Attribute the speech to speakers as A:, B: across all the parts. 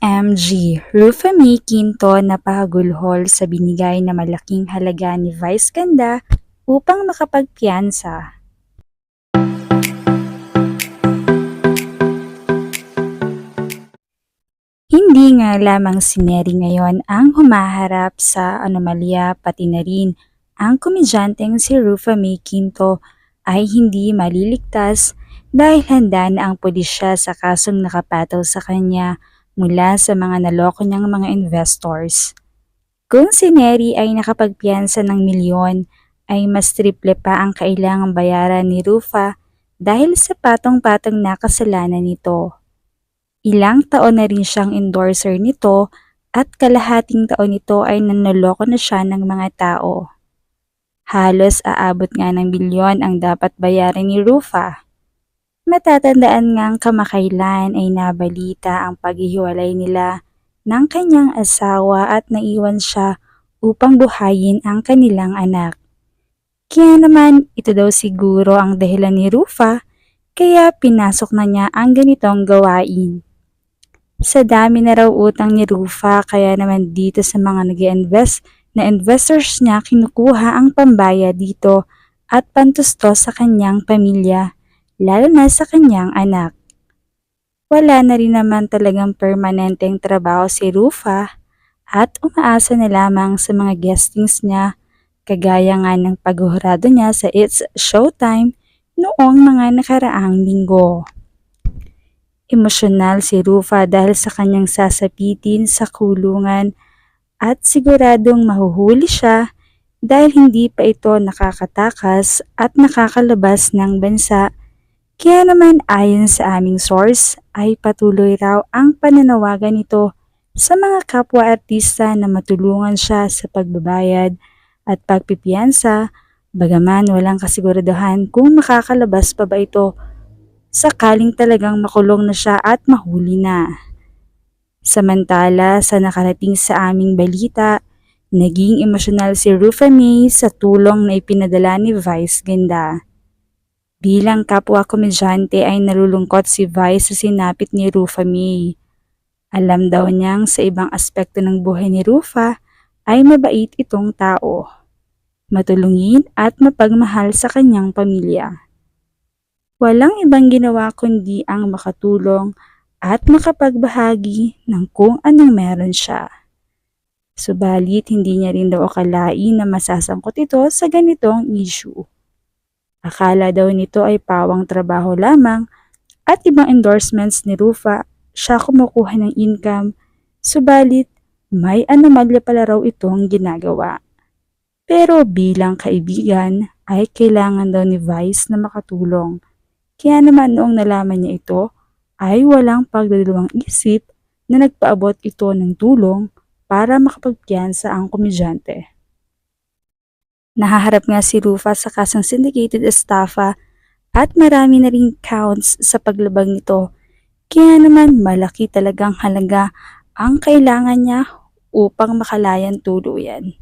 A: OMG, Rufa May Quinto napahagulhol sa binigay na malaking halaga ni Vice Ganda upang makapagpiyansa. Hindi nga lamang si Neri ngayon ang humaharap sa anomalya, pati na rin ang komedyanteng si Rufa May Quinto ay hindi maliligtas dahil handa na ang pulisya sa kasong nakapataw sa kanya mula sa mga naloko niyang mga investors. Kung si Neri ay nakapagpiyansa ng milyon, ay mas triple pa ang kailangang bayaran ni Rufa dahil sa patong-patong na kasalanan nito. Ilang taon na rin siyang endorser nito at kalahating taon nito ay nanloloko na siya ng mga tao. Halos aabot nga ng bilyon ang dapat bayaran ni Rufa. Matatandaan ngang kamakailan ay nabalita ang paghihiwalay nila ng kanyang asawa at naiwan siya upang buhayin ang kanilang anak. Kaya naman ito daw siguro ang dahilan ni Rufa kaya pinasok na niya ang ganitong gawain. Sa dami na raw utang ni Rufa kaya naman dito sa mga nag-i-invest na investors niya kinukuha ang pambaya dito at pantusto sa kanyang pamilya, lalo na sa kanyang anak. Wala na rin naman talagang permanenteng trabaho si Rufa at umaasa na lamang sa mga guestings niya kagaya nga ng paghuhurado niya sa It's Showtime noong mga nakaraang linggo. Emosyonal si Rufa dahil sa kanyang sasapitin sa kulungan at siguradong mahuhuli siya dahil hindi pa ito nakakatakas at nakakalabas ng bansa. Kaya naman ayon sa aming source ay patuloy raw ang pananawagan nito sa mga kapwa-artista na matulungan siya sa pagbabayad at pagpipiyansa bagaman walang kasiguraduhan kung makakalabas pa ba ito sakaling talagang makulong na siya at mahuli na. Samantala sa nakarating sa aming balita, naging emosyonal si Rufa May sa tulong na ipinadala ni Vice Ganda. Bilang kapwa komedyante ay nalulungkot si Vice sa sinapit ni Rufa May. Alam daw niyang sa ibang aspekto ng buhay ni Rufa ay mabait itong tao, matulungin at mapagmahal sa kanyang pamilya. Walang ibang ginawa kundi ang makatulong at makapagbahagi ng kung anong meron siya. Subalit hindi niya rin daw akalain na masasangkot ito sa ganitong issue. Akala daw nito ay pawang trabaho lamang at ibang endorsements ni Rufa siya kumukuha ng income, subalit may anomalya pala raw itong ginagawa. Pero bilang kaibigan ay kailangan daw ni Vice na makatulong. Kaya naman noong nalaman niya ito ay walang pagdadalawang isip na nagpaabot ito ng tulong para makapagpiyansa ang komedyante. Nahaharap nga si Rufa sa kasong syndicated estafa at marami na ring counts sa paglabag nito. Kaya naman malaki talagang halaga ang kailangan niya upang makalayan tuluyan.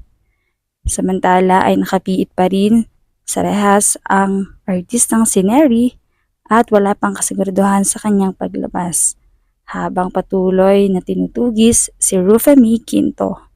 A: Samantala ay nakapiit pa rin sa rehas ang artistang si Neri at wala pang kasiguraduhan sa kanyang paglabas, habang patuloy na tinutugis si Rufa May Quinto.